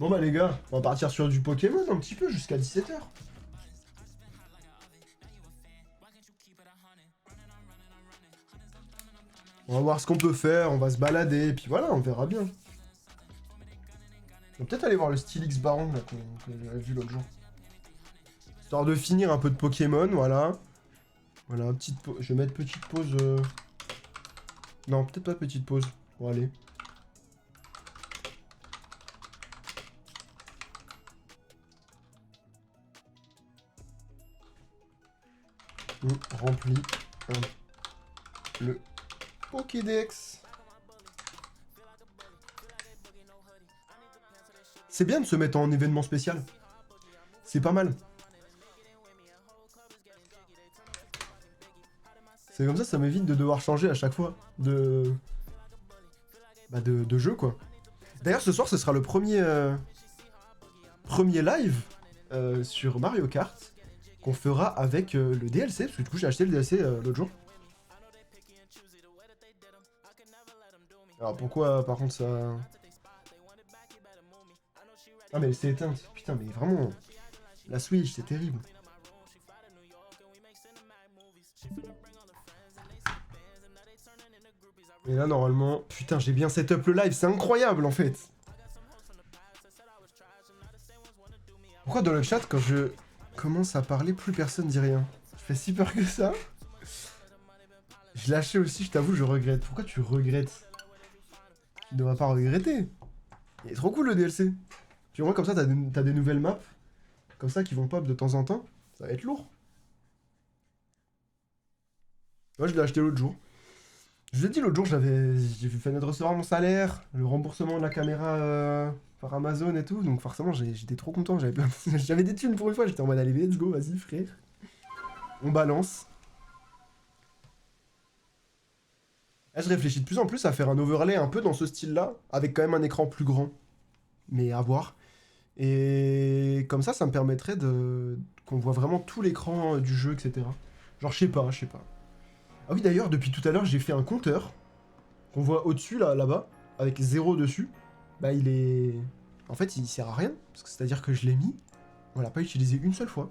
Bon bah les gars, on va partir sur du Pokémon un petit peu jusqu'à 17 h. On va voir ce qu'on peut faire, on va se balader, et puis voilà, on verra bien. On va peut-être aller voir le Steelix Baron là qu'on avait vu l'autre jour. Histoire de finir un peu de Pokémon, voilà. Voilà, je vais mettre petite pause. Non, peut-être pas petite pause. Bon, allez. On remplit le Pokédex. C'est bien de se mettre en événement spécial. C'est pas mal. C'est comme ça m'évite de devoir changer à chaque fois de jeu, quoi. D'ailleurs, ce soir, ce sera le premier live sur Mario Kart qu'on fera avec le DLC, parce que du coup, j'ai acheté le DLC l'autre jour. Alors pourquoi, par contre, ça... Ah mais c'est éteinte. Putain, mais vraiment, la Switch, c'est terrible. Et là, normalement... Putain, j'ai bien setup le live, c'est incroyable, en fait. Pourquoi dans le chat, quand je commence à parler, plus personne dit rien? Je fais si peur que ça. Je lâchais aussi, je t'avoue, je regrette. Pourquoi tu regrettes? Tu ne devrais pas regretter. Il est trop cool le DLC. Tu vois, comme ça, t'as des nouvelles maps. Comme ça, qui vont pop de temps en temps. Ça va être lourd. Moi, je l'ai acheté l'autre jour. Je vous ai dit l'autre jour, j'ai fait de recevoir mon salaire, le remboursement de la caméra par Amazon et tout. Donc forcément, j'étais trop content. J'avais des thunes pour une fois. J'étais en mode, allez, let's go, vas-y, frère. On balance. Là, je réfléchis de plus en plus à faire un overlay un peu dans ce style-là, avec quand même un écran plus grand. Mais à voir. Et comme ça me permettrait qu'on voit vraiment tout l'écran du jeu, etc. Genre, je sais pas. Ah oui, d'ailleurs, depuis tout à l'heure, j'ai fait un compteur qu'on voit au-dessus, là-bas, avec 0 dessus. Bah, il est... En fait, il sert à rien, parce que c'est-à-dire que je l'ai mis, on l'a pas utilisé une seule fois.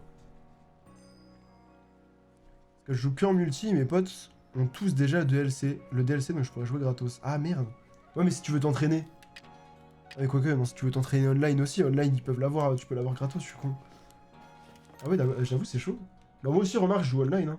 Parce que je joue que en multi, mes potes ont tous déjà le DLC, donc je pourrais jouer gratos. Ah, merde. Ouais, mais si tu veux t'entraîner... Ah, mais quoique, non, si tu veux t'entraîner online aussi, online, ils peuvent l'avoir, tu peux l'avoir gratos, je suis con. Ah ouais, j'avoue, c'est chaud. Bah, moi aussi, remarque, je joue online, hein.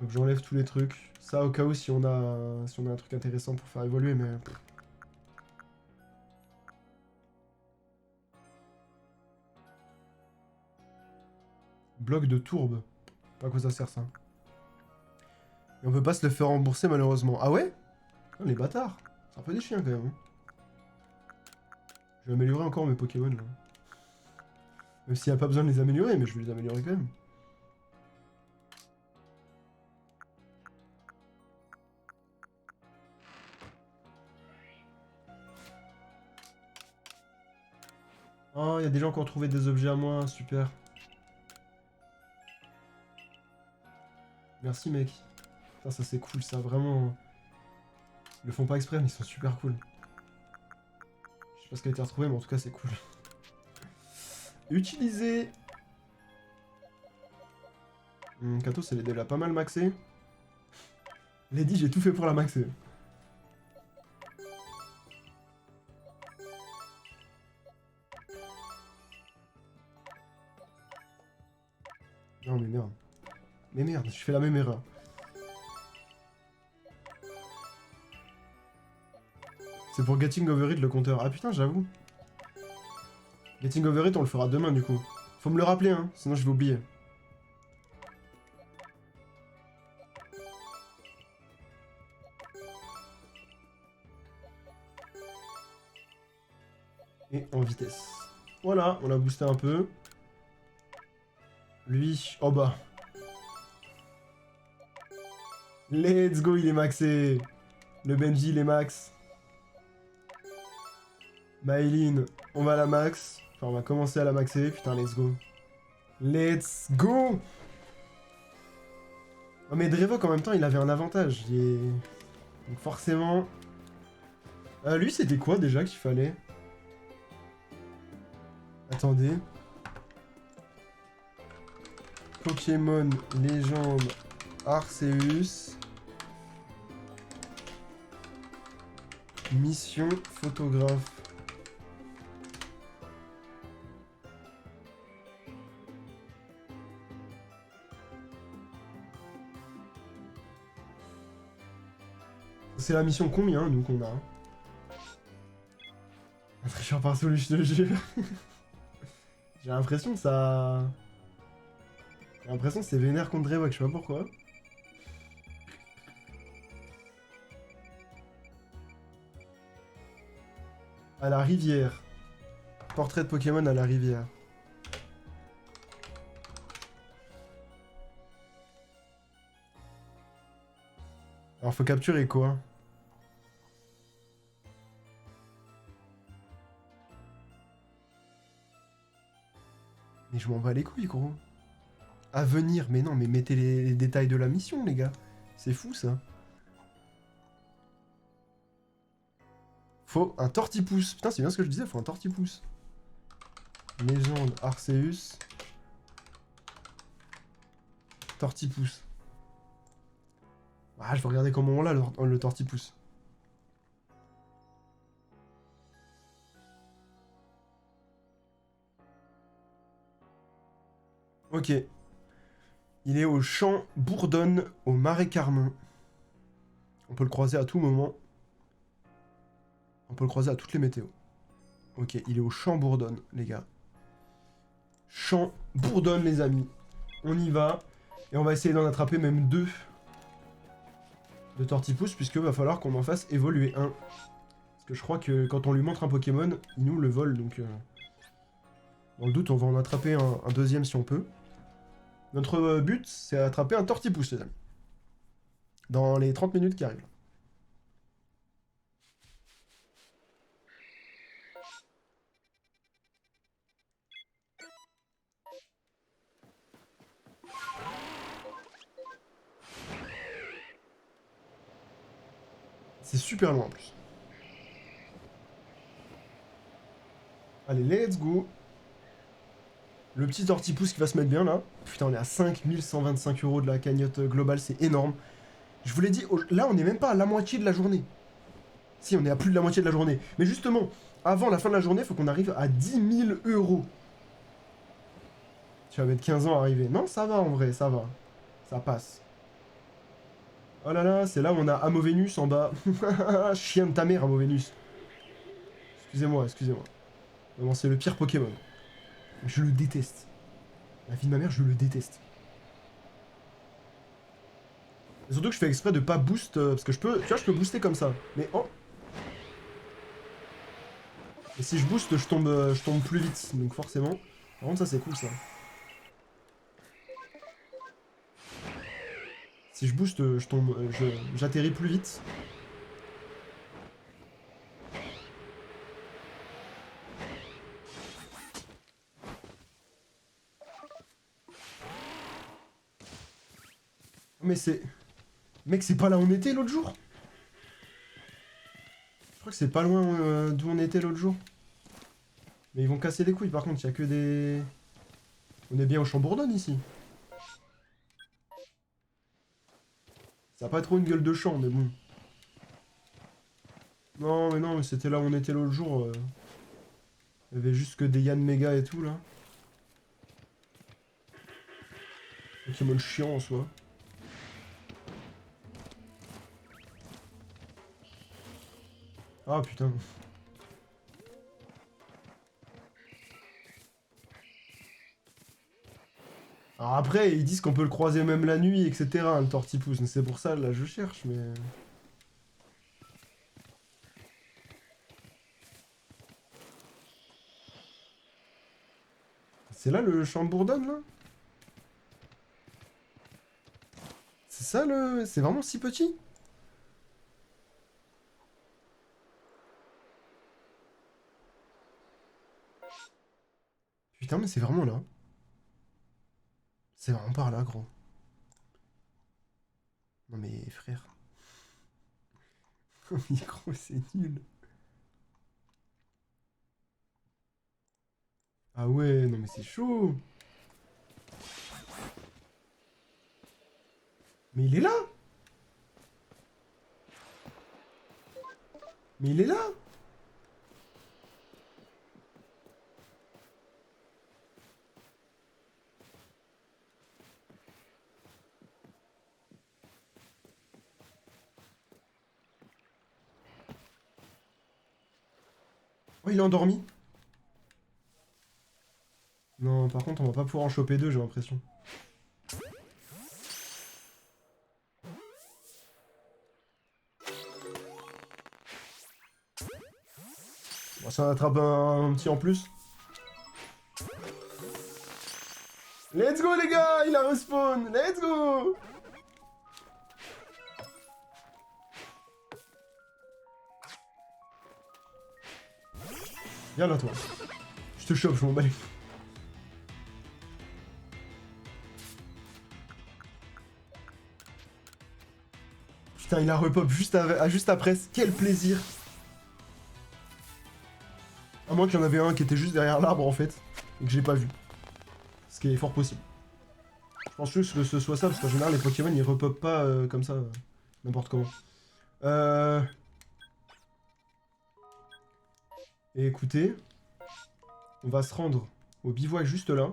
Donc j'enlève tous les trucs. Ça au cas où si on a un truc intéressant pour faire évoluer, mais... Bloc de tourbe. Pas à quoi ça sert ça. Et on peut pas se le faire rembourser malheureusement. Ah ouais? Oh, les bâtards. C'est un peu des chiens quand même. Hein. Je vais améliorer encore mes Pokémon là. Même s'il n'y a pas besoin de les améliorer, mais je vais les améliorer quand même. Oh, il y a des gens qui ont trouvé des objets à moi, super. Merci mec. Putain, ça c'est cool, ça vraiment... Ils le font pas exprès, mais ils sont super cool. Je sais pas ce qui a été retrouvé, mais en tout cas c'est cool. Utiliser. Kato, c'est déjà pas mal maxé. Lady, j'ai tout fait pour la maxer. Non mais merde. Mais merde, je fais la même erreur. C'est pour Getting Over It le compteur. Ah putain, j'avoue. Getting Over It, on le fera demain du coup. Faut me le rappeler, hein, sinon je vais oublier. Et en vitesse. Voilà, on l'a boosté un peu. Lui, oh bah. Let's go, il est maxé. Le Benji, il est max. Maëline, on va à la max. Enfin, on va commencer à la maxer. Putain, let's go. Let's go. Oh mais Drevok en même temps il avait un avantage. Donc forcément... lui c'était quoi déjà qu'il fallait? Attendez. Pokémon, légende, Arceus. Mission, photographe. C'est la mission combien, nous, qu'on a? Un tricheur par solo, je te jure. J'ai l'impression que ça... J'ai l'impression que c'est vénère contre Drevok, je sais pas pourquoi. À la rivière. Portrait de Pokémon à la rivière. Alors faut capturer quoi? Mais je m'en bats les couilles, gros. À venir, mais non, mais mettez les détails de la mission, les gars. C'est fou, ça. Faut un tortipousse. Putain, c'est bien ce que je disais, faut un tortipousse. Légende, Arceus. Tortipousse. Ah, je vais regarder comment on l'a, le tortipousse. Ok. Il est au champ Bourdonne, au Marais Carmin. On peut le croiser à tout moment. On peut le croiser à toutes les météos. Ok, il est au champ Bourdonne, les gars. Champ Bourdonne, les amis. On y va. Et on va essayer d'en attraper même 2 de Tortipousse, puisque va falloir qu'on en fasse évoluer un. Parce que je crois que quand on lui montre un Pokémon, il nous le vole, donc... Dans le doute, on va en attraper un deuxième si on peut. Notre but, c'est attraper un Tortipousse, les amis. Dans les 30 minutes qui arrivent. C'est super loin en plus. Allez, let's go. Le petit Tortipousse qui va se mettre bien là. Putain, on est à 5125 € de la cagnotte globale, c'est énorme. Je vous l'ai dit, là on est même pas à la moitié de la journée. Si, on est à plus de la moitié de la journée. Mais justement, avant la fin de la journée, il faut qu'on arrive à 10 000 €. Tu vas mettre 15 ans à arriver. Non, ça va en vrai, ça va. Ça passe. Oh là là, c'est là où on a Amovenus en bas. Chien de ta mère, Amovenus. Excusez-moi, excusez-moi. Vraiment, c'est le pire Pokémon. Je le déteste. La vie de ma mère, je le déteste. Et surtout que je fais exprès de pas boost, parce que je peux, tu vois, je peux booster comme ça. Mais oh. Et si je booste, je tombe plus vite, donc forcément. Par contre, ça c'est cool ça. Si je booste, je tombe, j'atterris plus vite. Mais c'est... Mec, c'est pas là où on était l'autre jour? Je crois que c'est pas loin d'où on était l'autre jour. Mais ils vont casser les couilles, par contre, il y a que des... On est bien au champ Bourdonne, ici. Ça a pas trop une gueule de champ, mais bon. Non, mais c'était là où on était l'autre jour. Il y avait juste que des Yann Mega et tout, là. Pokémon chiant, en soi. Ah, putain. Alors après, ils disent qu'on peut le croiser même la nuit, etc. Le Tortipousse. C'est pour ça, là, je cherche, mais... C'est là le champ de Bourdonne, là? C'est ça, le... C'est vraiment si petit? Putain, mais c'est vraiment là. C'est vraiment par là, gros. Non mais frère. Micro, c'est nul. Ah ouais, non mais c'est chaud. Mais il est là. Mais il est là. Oh, il est endormi. Non, par contre, on va pas pouvoir en choper deux, j'ai l'impression. Bon, ça attrape un petit en plus. Let's go, les gars. Il a respawn. Let's go. Viens là, toi. Je te chope, je m'en bats les... Putain, il a repop juste après. Quel plaisir. À moins qu'il y en avait un qui était juste derrière l'arbre, en fait. Et que j'ai pas vu. Ce qui est fort possible. Je pense juste que ce soit ça, parce qu'en général, les Pokémon, ils repopent pas comme ça, n'importe comment. Et écoutez, on va se rendre au bivouac juste là.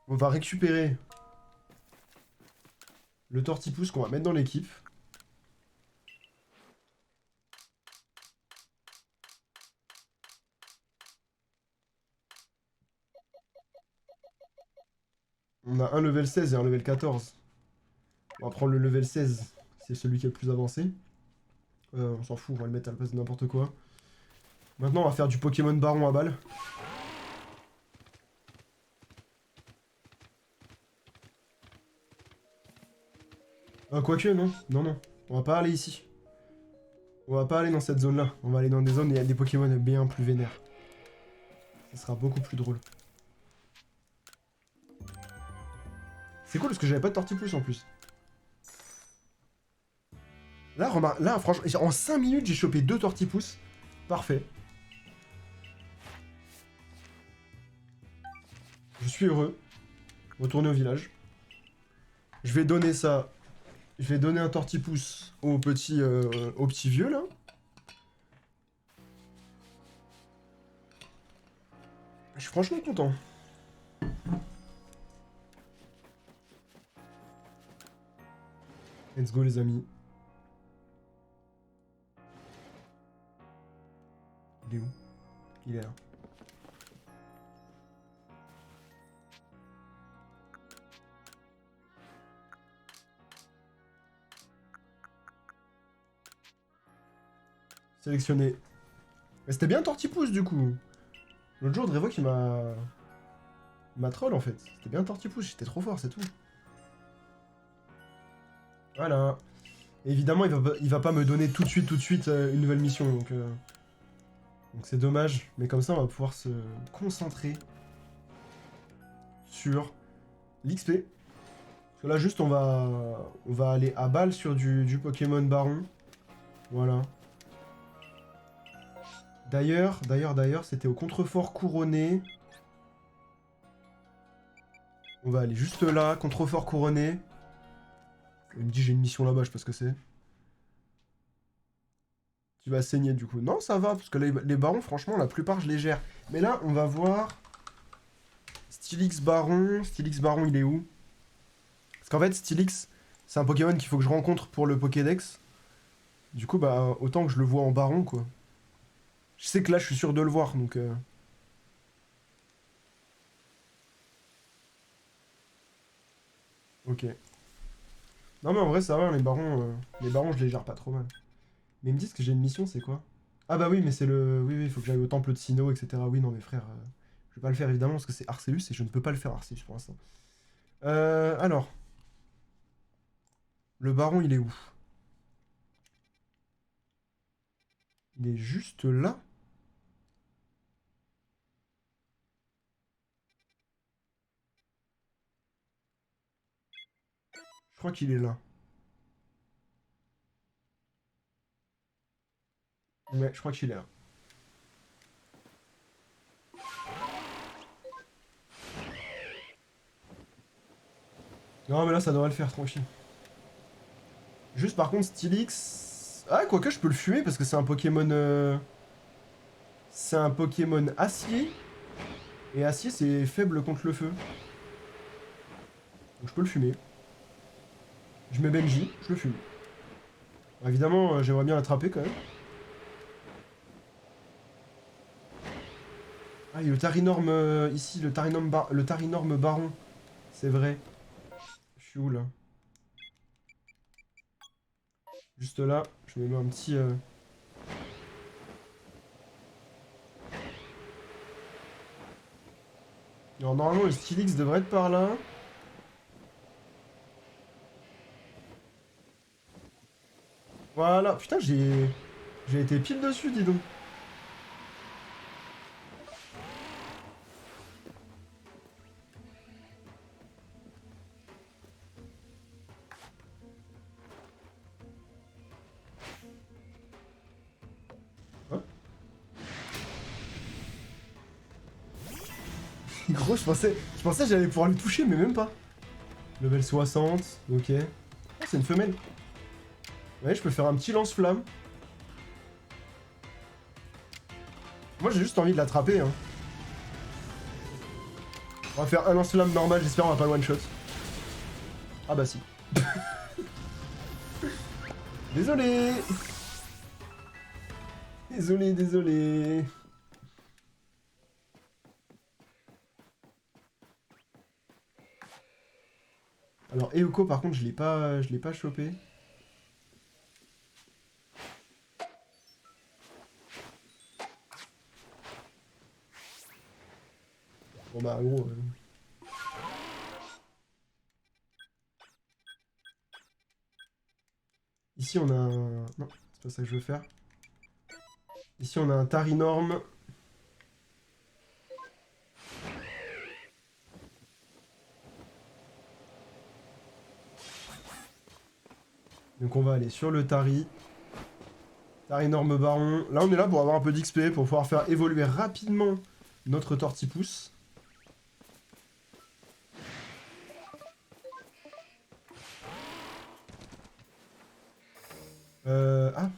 On va récupérer le tortipousse qu'on va mettre dans l'équipe. On a un level 16 et un level 14. On va prendre le level 16, c'est celui qui est le plus avancé. On s'en fout, on va le mettre à la place de n'importe quoi. Maintenant, on va faire du Pokémon Baron à balle. Quoique, non. Non, non. On va pas aller ici. On va pas aller dans cette zone-là. On va aller dans des zones où il y a des Pokémon bien plus vénères. Ça sera beaucoup plus drôle. C'est cool parce que j'avais pas de tortipousse en plus. Là, remarque, là, franchement, en 5 minutes, j'ai chopé 2 tortipousses. Parfait. Je suis heureux. Retourner au village. Je vais donner ça. Je vais donner un tortipousse au petit vieux, là. Je suis franchement content. Let's go, les amis. Il est où? Il est là. Sélectionné. Mais c'était bien Tortipousse du coup. L'autre jour, Drevok il m'a troll en fait. C'était bien Tortipousse, j'étais trop fort, c'est tout. Voilà. Et évidemment, il va pas me donner tout de suite une nouvelle mission. Donc c'est dommage. Mais comme ça, on va pouvoir se concentrer sur l'XP. Parce que là, juste, on va aller à balle sur du Pokémon Baron. Voilà. D'ailleurs, c'était au contrefort couronné. On va aller juste là, contrefort couronné. Il me dit j'ai une mission là-bas, je sais pas ce que c'est. Tu vas saigner du coup. Non, ça va, parce que les barons, franchement, la plupart, je les gère. Mais là, on va voir... Stylix Baron. Stylix Baron, il est où? Parce qu'en fait, Stylix, c'est un Pokémon qu'il faut que je rencontre pour le Pokédex. Du coup, bah, autant que je le vois en Baron, quoi. Je sais que là, je suis sûr de le voir, donc... Ok. Non, mais en vrai, ça va, les barons, je les gère pas trop mal. Mais ils me disent que j'ai une mission, c'est quoi? Ah bah oui, mais c'est le... Oui, il faut que j'aille au temple de Sinnoh, etc. Oui, non, mais frère, je vais pas le faire, évidemment, parce que c'est Arceus, et je ne peux pas le faire, Arceus, pour l'instant. Alors... Le baron, il est où? Il est juste là? crois qu'il est là. Ouais, je crois qu'il est là. Non, mais là, ça devrait le faire, tranquille. Juste, par contre, Steelix... Ah, quoique, je peux le fumer, parce que c'est un Pokémon... C'est un Pokémon acier. Et acier, c'est faible contre le feu. Donc, je peux le fumer. Je mets Benji, je le fume. Évidemment, j'aimerais bien l'attraper, quand même. Ah, il y a le Tarinorme ici, le Tarinorme Baron. C'est vrai. Je suis où, là? Juste là, je me mets un petit... Alors, normalement, le Steelix devrait être par là. Voilà. Putain, j'ai été pile dessus, dis donc. Hein. Gros, je pensais que j'allais pouvoir le toucher, mais même pas. Level 60, ok. Ah, c'est une femelle. Ouais, je peux faire un petit lance-flamme. Moi, j'ai juste envie de l'attraper, hein. On va faire un lance-flamme normal, j'espère on va pas le one-shot. Ah bah si. Désolé. Désolé. Alors, Eoko, par contre, je l'ai pas chopé. Bon bah, gros... Ici, on a un... Non, c'est pas ça que je veux faire. Ici, on a un Tarinorme. Donc, on va aller sur le Tari. Tarinorme Baron. Là, on est là pour avoir un peu d'XP, pour pouvoir faire évoluer rapidement notre Tortipousse. Ah.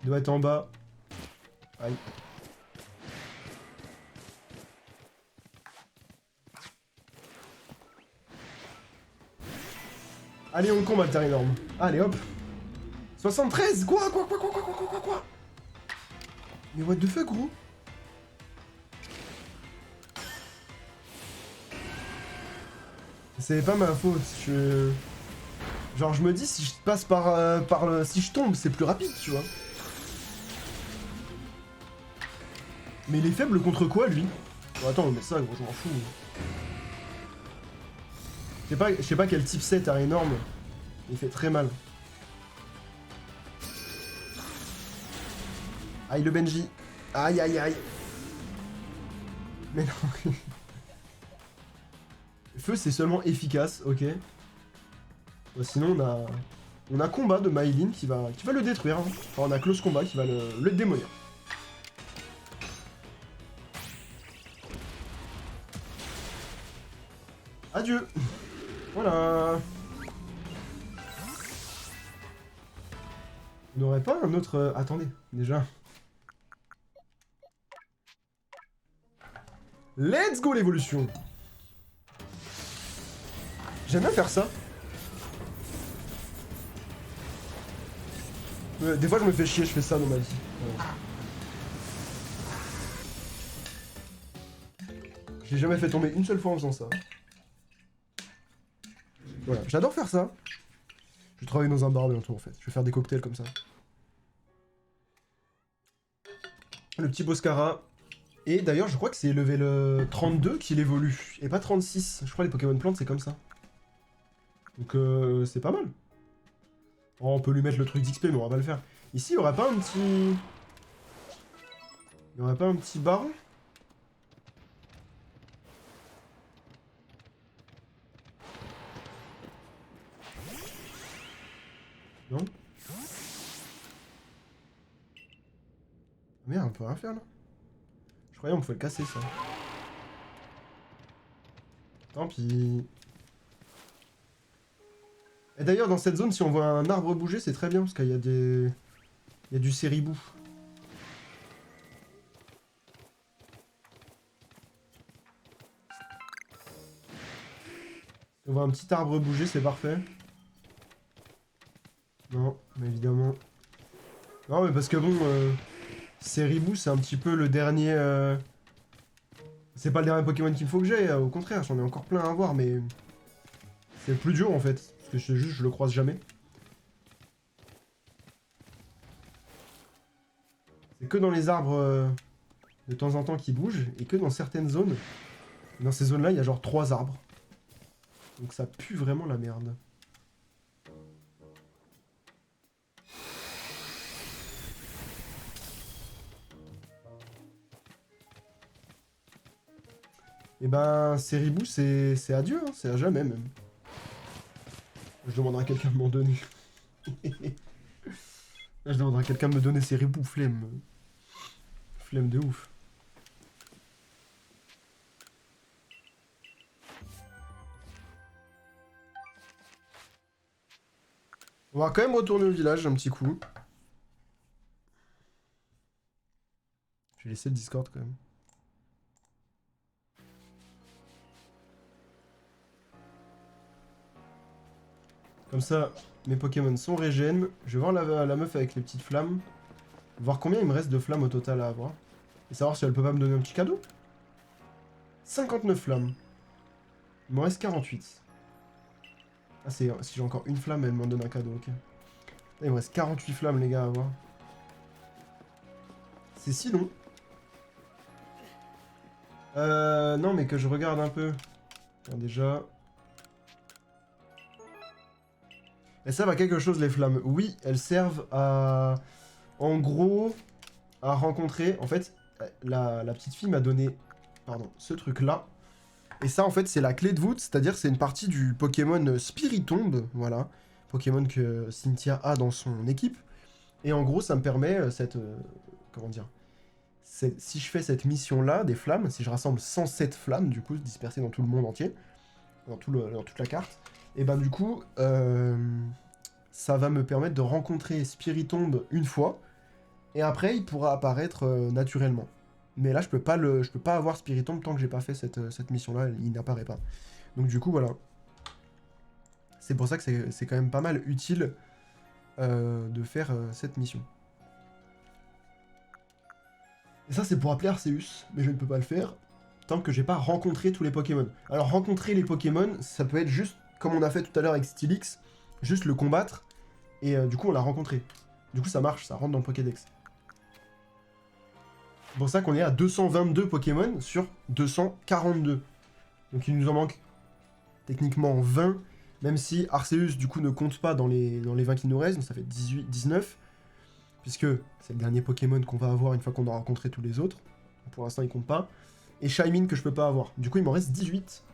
Il doit être en bas. Aïe. Allez, on combat le Tarinorme. Allez, hop. 73. Quoi. Mais what the fuck, gros? C'est pas ma faute. Genre, je me dis, si je passe si je tombe, c'est plus rapide, tu vois. Mais il est faible contre quoi, lui? Bon, attends, mais ça, gros, je m'en fous. Je sais pas quel type c'est, à énorme. Il fait très mal. Aïe, le Benji. Aïe. Mais non. Feu, c'est seulement efficace, ok. Bah, sinon, on a combat de Maylin qui va le détruire. Hein. Enfin, on a close combat qui va le démolir. Adieu. Voilà. On n'aurait pas un autre... Attendez, déjà. Let's go l'évolution. J'aime bien faire ça. Des fois je me fais chier, je fais ça dans ma vie. Voilà. J'ai jamais fait tomber une seule fois en faisant ça. Voilà, j'adore faire ça. Je vais travailler dans un bar bientôt en fait. Je vais faire des cocktails comme ça. Le petit Boscara. Et d'ailleurs, je crois que c'est level 32 qu'il évolue. Et pas 36. Je crois que les Pokémon plantes, c'est comme ça. Donc c'est pas mal. Oh, on peut lui mettre le truc d'XP, mais on va pas le faire. Ici, il y aurait pas un petit... Il y aurait pas un petit baron? Non? Merde, on peut rien faire là. Je croyais qu'on pouvait le casser ça. Tant pis. Et d'ailleurs, dans cette zone, si on voit un arbre bouger, c'est très bien, parce qu'il y a des... Il y a du séribou. Si on voit un petit arbre bouger, c'est parfait. Non, mais évidemment. Non, mais parce que bon, Séribou, c'est un petit peu le dernier... C'est pas le dernier Pokémon qu'il faut que j'ai, au contraire, j'en ai encore plein à voir, mais... C'est le plus dur, en fait. Parce que je le croise jamais. C'est que dans les arbres, de temps en temps, qui bougent, et que dans certaines zones. Dans ces zones-là, il y a genre 3 arbres. Donc ça pue vraiment la merde. Et ben, Séribou, c'est adieu, hein, c'est à jamais même. Je demanderai à quelqu'un de m'en donner. Je demanderai à quelqu'un de me donner Séribou, flemme. Flemme de ouf. On va quand même retourner au village un petit coup. Je vais laisser le Discord quand même. Comme ça, mes Pokémon sont régènes. Je vais voir la meuf avec les petites flammes. Voir combien il me reste de flammes au total à avoir. Et savoir si elle peut pas me donner un petit cadeau. 59 flammes. Il m'en reste 48. Ah, c'est si j'ai encore une flamme, elle m'en donne un cadeau, ok. Il me reste 48 flammes, les gars, à avoir. C'est si long. Non, mais que je regarde un peu. Alors déjà... Elles servent à quelque chose, les flammes. Oui, elles servent à... En gros, à rencontrer... En fait, la petite fille m'a donné... Pardon, ce truc-là. Et ça, en fait, c'est la clé de voûte. C'est-à-dire, c'est une partie du Pokémon Spiritomb. Voilà. Pokémon que Cynthia a dans son équipe. Et en gros, ça me permet cette... comment dire, si je fais cette mission-là, des flammes, si je rassemble 107 flammes, du coup, dispersées dans tout le monde entier, dans toute la carte, et ben du coup, ça va me permettre de rencontrer Spiritomb une fois, et après, il pourra apparaître naturellement. Mais là, je peux pas avoir Spiritomb tant que j'ai pas fait cette mission-là, il n'apparaît pas. Donc du coup, voilà. C'est pour ça que c'est quand même pas mal utile de faire cette mission. Et ça, c'est pour appeler Arceus, mais je ne peux pas le faire tant que j'ai pas rencontré tous les Pokémon. Alors, rencontrer les Pokémon, ça peut être juste, comme on a fait tout à l'heure avec Steelix, juste le combattre, et du coup, on l'a rencontré. Du coup, ça marche, ça rentre dans le Pokédex. C'est pour ça qu'on est à 222 Pokémon sur 242. Donc, il nous en manque techniquement 20, même si Arceus, du coup, ne compte pas dans les 20 qui nous restent, donc ça fait 18, 19. Puisque c'est le dernier Pokémon qu'on va avoir une fois qu'on aura rencontré tous les autres. Pour l'instant, il compte pas. Et Shaymin que je peux pas avoir. Du coup, il m'en reste 18.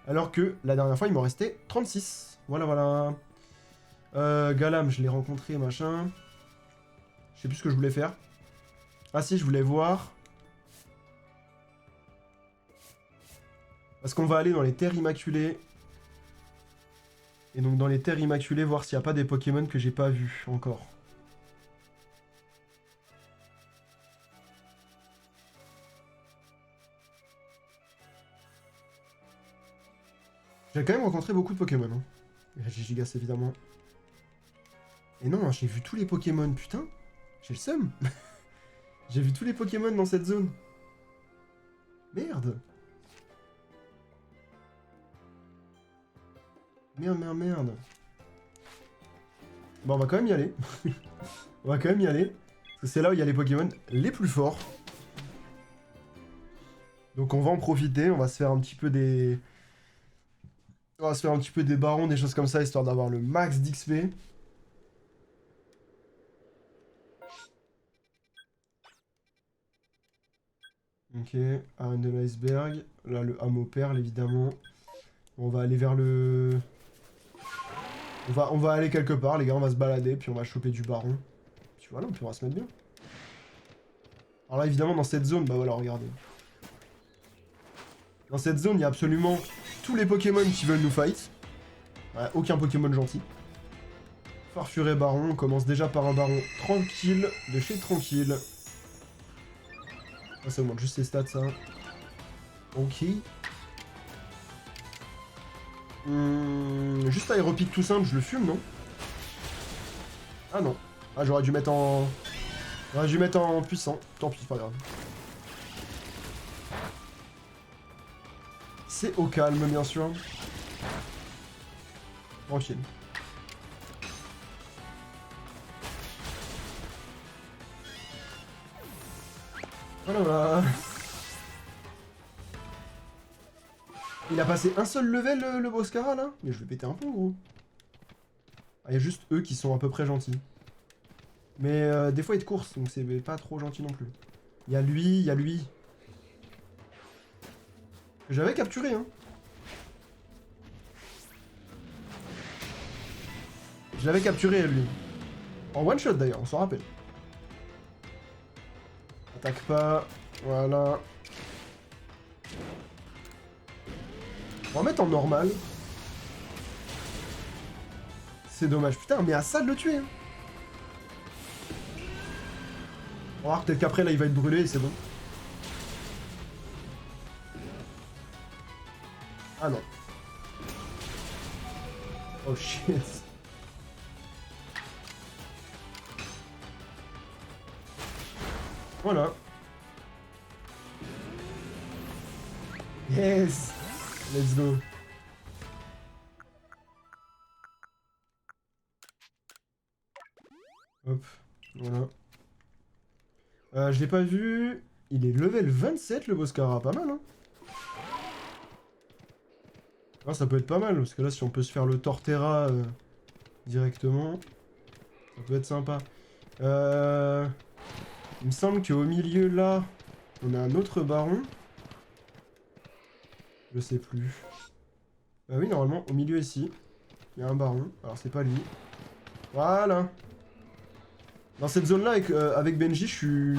Alors que la dernière fois, il m'en restait 36. Voilà, voilà. Galam, je l'ai rencontré, machin. Je sais plus ce que je voulais faire. Ah si, je voulais voir. Parce qu'on va aller dans les Terres Immaculées. Et donc dans les Terres Immaculées, voir s'il n'y a pas des Pokémon que j'ai pas vus encore. J'ai quand même rencontré beaucoup de Pokémon. Hein. Gigas évidemment. Et non, j'ai vu tous les Pokémon, putain. J'ai le seum. J'ai vu tous les Pokémon dans cette zone. Merde. Merde, merde, merde. Bon, on va quand même y aller. On va quand même y aller. Parce que c'est là où il y a les Pokémon les plus forts. Donc on va en profiter. On va se faire un petit peu des... On va se faire un petit peu des barons, des choses comme ça, histoire d'avoir le max d'XP. Ok, arène de l'iceberg. Là, le hameau perle, évidemment. On va aller vers le... On va aller quelque part, les gars, on va se balader, puis on va choper du baron. Puis voilà, puis on va se mettre bien. Alors là, évidemment, dans cette zone, bah voilà, regardez. Dans cette zone, il y a absolument tous les Pokémon qui veulent nous fight. Ouais, aucun Pokémon gentil. Farfuret baron, on commence déjà par un baron tranquille, de chez tranquille. Ah, ça augmente juste ses stats, ça. Ok. Juste aéropique tout simple, je le fume, non? Ah non. Ah, j'aurais dû mettre en... J'aurais dû mettre en puissant. Tant pis, c'est pas grave. C'est au calme, bien sûr. Tranquille. Voilà. Il a passé un seul level, le Boscara, là? Mais je vais péter un pont, gros. Ah, il y a juste eux qui sont à peu près gentils. Mais des fois, il te course, donc c'est pas trop gentil non plus. Il y a lui, il y a lui. J'avais capturé, hein. Je l'avais capturé, lui. En one shot, d'ailleurs, on s'en rappelle. Attaque pas. Voilà. On va mettre en normal. C'est dommage. Putain, mais à ça de le tuer. Hein. On va voir peut-être qu'après, là, il va être brûlé et c'est bon. Ah non. Oh shit. Voilà. Yes. Let's go. Hop. Voilà. Je l'ai pas vu. Il est level 27 le Boscara. Pas mal, hein. Ah, ça peut être pas mal. Parce que là, si on peut se faire le Torterra directement, ça peut être sympa. Il me semble qu'au milieu, là, on a un autre baron. Je sais plus. Bah oui, normalement, au milieu ici, il y a un baron. Alors, c'est pas lui. Voilà. Dans cette zone-là, avec Benji, je suis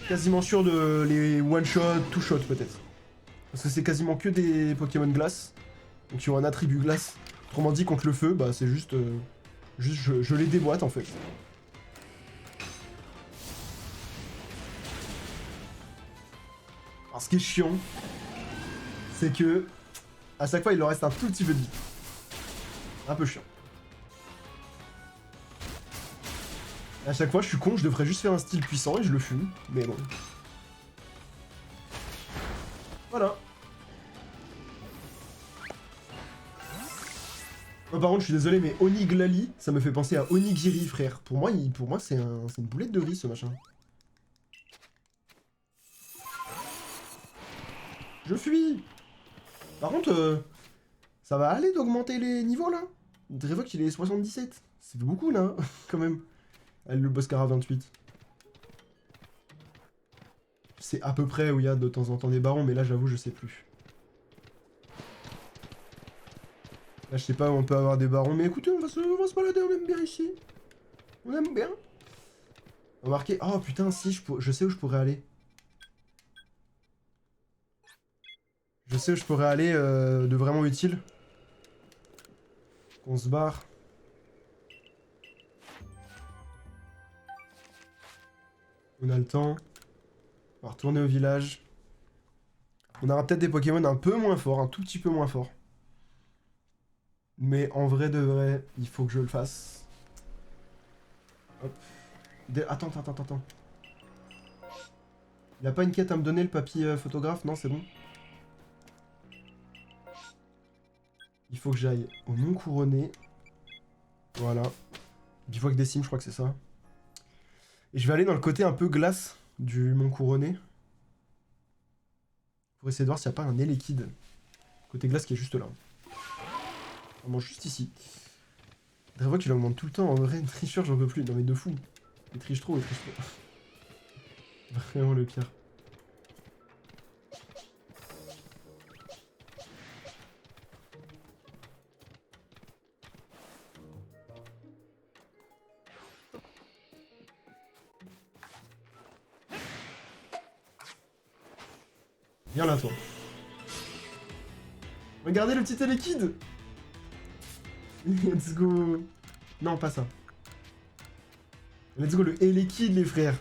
quasiment sûr de les one-shot, two-shot peut-être. Parce que c'est quasiment que des Pokémon glace. Donc, qui ont un attribut glace. Autrement dit, contre le feu, bah c'est juste... je les déboîte, en fait. Alors, ce qui est chiant, c'est que à chaque fois, il leur reste un tout petit peu de vie. Un peu chiant. Et à chaque fois, je suis con, je devrais juste faire un style puissant et je le fume. Mais bon. Voilà. Oh, par contre, je suis désolé, mais Oniglali, ça me fait penser à Onigiri, frère. Pour moi, c'est une boulette de riz, ce machin. Je fuis. Par contre, ça va aller d'augmenter les niveaux, là. Drevok, il est 77. C'est beaucoup, là, quand même. Elle, le Boscara 28. C'est à peu près où il y a de temps en temps des barons, mais là, j'avoue, je sais plus. Là, je sais pas où on peut avoir des barons, mais écoutez, on va se balader, on aime bien ici. On aime bien. On va marquer... Oh, putain, si, je sais où je pourrais aller. Je sais où je pourrais aller de vraiment utile. On se barre. On a le temps. On va retourner au village. On aura peut-être des Pokémon un peu moins forts, un tout petit peu moins forts. Mais en vrai de vrai, il faut que je le fasse. Hop. Attends. Il a pas une quête à me donner, le papy photographe? Non, c'est bon. Il faut que j'aille au Mont Couronné. Voilà. Bivouac des cimes, je crois que c'est ça. Et je vais aller dans le côté un peu glace du Mont Couronné. Pour essayer de voir s'il n'y a pas un Elekid. Côté glace qui est juste là. Vraiment juste ici. Drevok qu'il augmente tout le temps. En vrai, tricheur, j'en peux plus. Non mais de fou. Il triche trop. Vraiment le pire. Viens là, toi. Regardez le petit Elekid. Let's go. Non, pas ça. Let's go, le Elekid, les frères.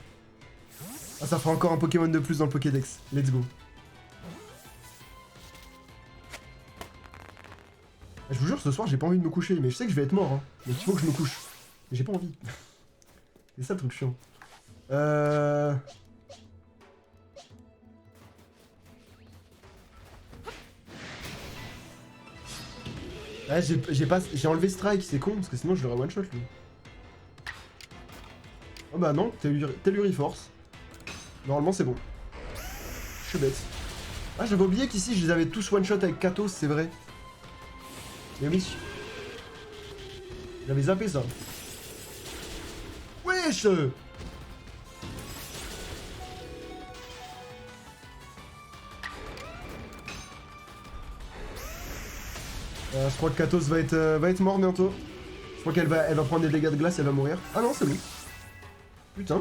Ah, ça fera encore un Pokémon de plus dans le Pokédex. Let's go. Je vous jure, ce soir, j'ai pas envie de me coucher. Mais je sais que je vais être mort, hein. Donc il faut que je me couche. Mais j'ai pas envie. C'est ça le truc chiant. Ouais, j'ai enlevé Strike, c'est con, parce que sinon je l'aurais one-shot, lui. Oh bah non, Telluriforce. Normalement, c'est bon. Je suis bête. Ah, j'avais oublié qu'ici, je les avais tous one-shot avec Katos, c'est vrai. Mais oui. J'avais zappé ça. Wesh! Je crois que Katos va être mort bientôt. Je crois qu'elle va prendre des dégâts de glace et elle va mourir. Ah non, c'est bon. Putain.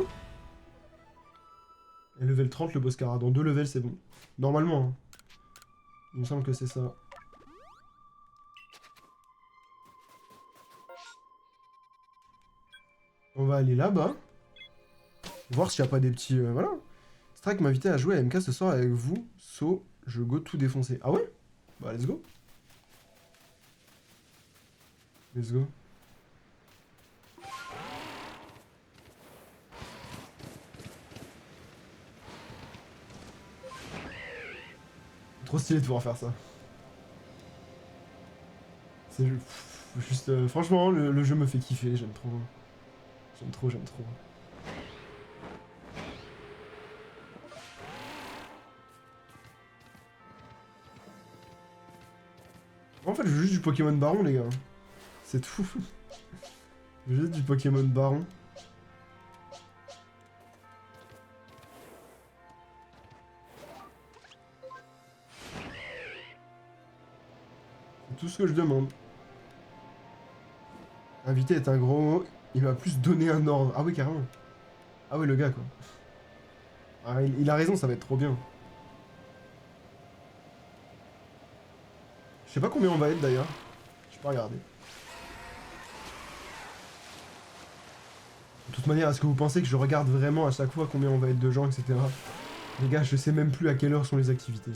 Et level 30, le Boscara. Dans 2 levels, c'est bon. Normalement. Hein. Il me semble que c'est ça. On va aller là-bas. Voir s'il n'y a pas des petits... voilà. Strike m'a invité à jouer à MK ce soir avec vous. So, je go tout défoncer. Ah ouais? Bah, let's go. Let's go. Trop stylé de pouvoir faire ça. C'est juste... franchement, le jeu me fait kiffer, j'aime trop. J'aime trop, j'aime trop. En fait, je joue juste du Pokémon Baron, les gars. C'est tout. Je joue juste du Pokémon Baron. C'est tout ce que je demande. Invité est un gros mot. Il m'a plus donné un ordre. Ah oui, carrément. Ah oui, le gars, quoi. Ah, il a raison, ça va être trop bien. Je sais pas combien on va être, d'ailleurs. Je peux pas regarder. De toute manière, est-ce que vous pensez que je regarde vraiment à chaque fois combien on va être de gens, etc. Les gars, je sais même plus à quelle heure sont les activités.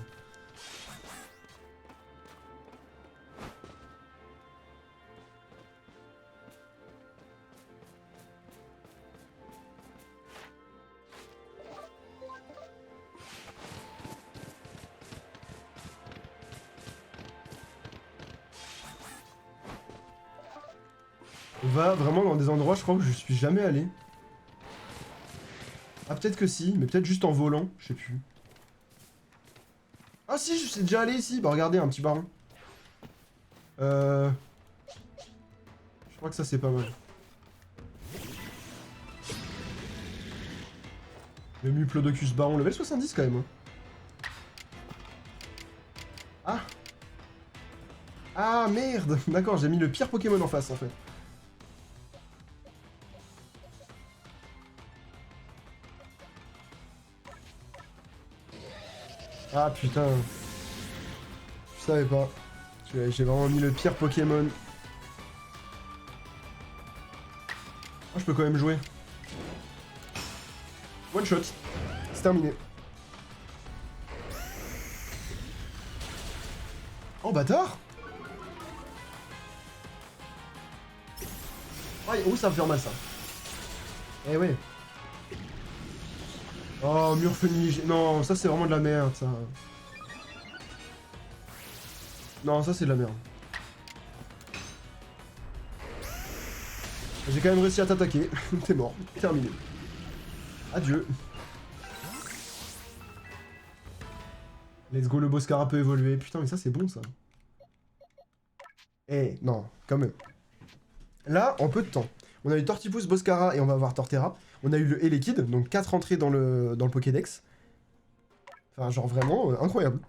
On va vraiment dans des endroits, je crois, où je suis jamais allé. Ah, peut-être que si, mais peut-être juste en volant, je sais plus. Ah si, je suis déjà allé ici. Bah regardez, un petit baron. Je crois que ça c'est pas mal. Le Muplodocus baron, level 70 quand même. Hein. Ah. Ah merde. D'accord, j'ai mis le pire Pokémon en face en fait. Ah putain. Je savais pas. J'ai vraiment mis le pire Pokémon. Oh, je peux quand même jouer. One shot. C'est terminé. Oh bâtard. Oh ça va faire mal ça. Eh ouais. Oh mur fenigé. Non ça c'est vraiment de la merde ça. Non ça c'est de la merde. J'ai quand même réussi à t'attaquer. T'es mort. Terminé. Adieu. Let's go, le Boscara peut évoluer. Putain, mais ça, c'est bon, ça. Eh, non, quand même. Là, en peu de temps, on a eu Tortipus, Boscara et on va avoir Torterra. On a eu le Elekid, donc 4 entrées dans le Pokédex. Enfin, genre vraiment incroyable.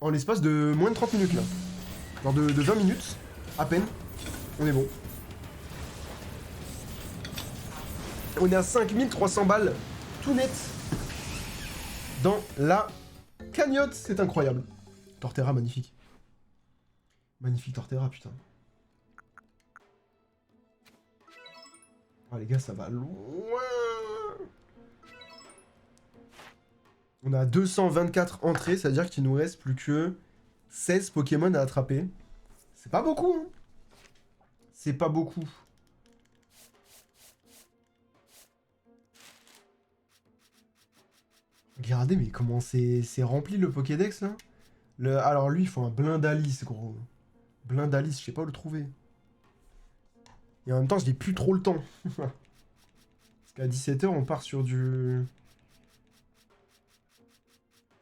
En l'espace de moins de 30 minutes, là. Genre de 20 minutes, à peine. On est bon. On est à 5300 balles, tout net, dans la cagnotte, c'est incroyable. Torterra, magnifique. Magnifique Torterra, putain. Ah les gars, ça va loin. On a 224 entrées, c'est-à-dire qu'il nous reste plus que 16 Pokémon à attraper. C'est pas beaucoup, hein. C'est pas beaucoup. Regardez, mais comment c'est rempli le Pokédex, là. Alors lui, il faut un Blindalis, gros. Blindalis, je sais pas où le trouver. Et en même temps, je n'ai plus trop le temps. Parce qu'à 17 h, on part sur du...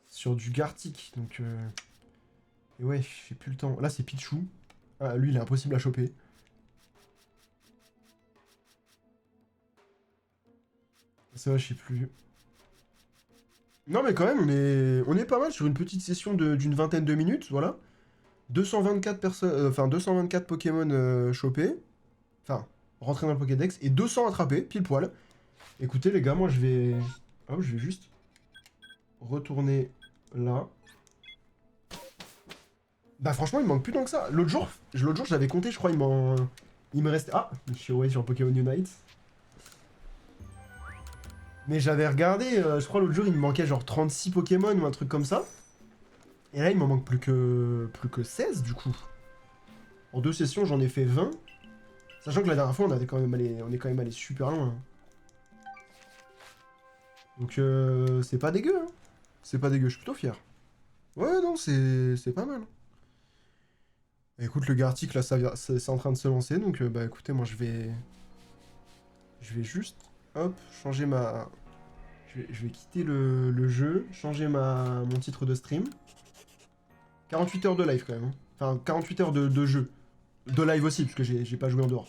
Sur du Gartic, donc... Et ouais, j'ai plus le temps. Là, c'est Pichou. Ah, lui, il est impossible à choper. Ça va, je sais plus. Non, mais quand même, on est pas mal sur une petite session d'une vingtaine de minutes, voilà. 224 personnes... Enfin, 224 Pokémon chopés. Enfin, rentrer dans le Pokédex. Et 200 attrapés, pile poil. Écoutez, les gars, moi, je vais... Oh, je vais juste... retourner là. Bah franchement, il me manque plus tant que ça. L'autre jour, j'avais compté, je crois, il me restait... Ah, je suis ouais, sur Pokémon Unite. Mais j'avais regardé, je crois l'autre jour, il me manquait genre 36 Pokémon ou un truc comme ça. Et là, il m'en manque plus que 16 du coup. En 2 sessions, j'en ai fait 20. Sachant que la dernière fois, on est quand même allé super loin. Donc c'est pas dégueu, hein. C'est pas dégueu, je suis plutôt fier. Ouais, non, c'est pas mal. Écoute, le Gartic, là, c'est en train de se lancer, donc bah écoutez, moi je vais juste, hop, changer ma... Je vais quitter le jeu, changer mon titre de stream. 48 heures de live quand même, hein. Enfin, 48 heures de jeu. De live aussi, parce que j'ai pas joué en dehors.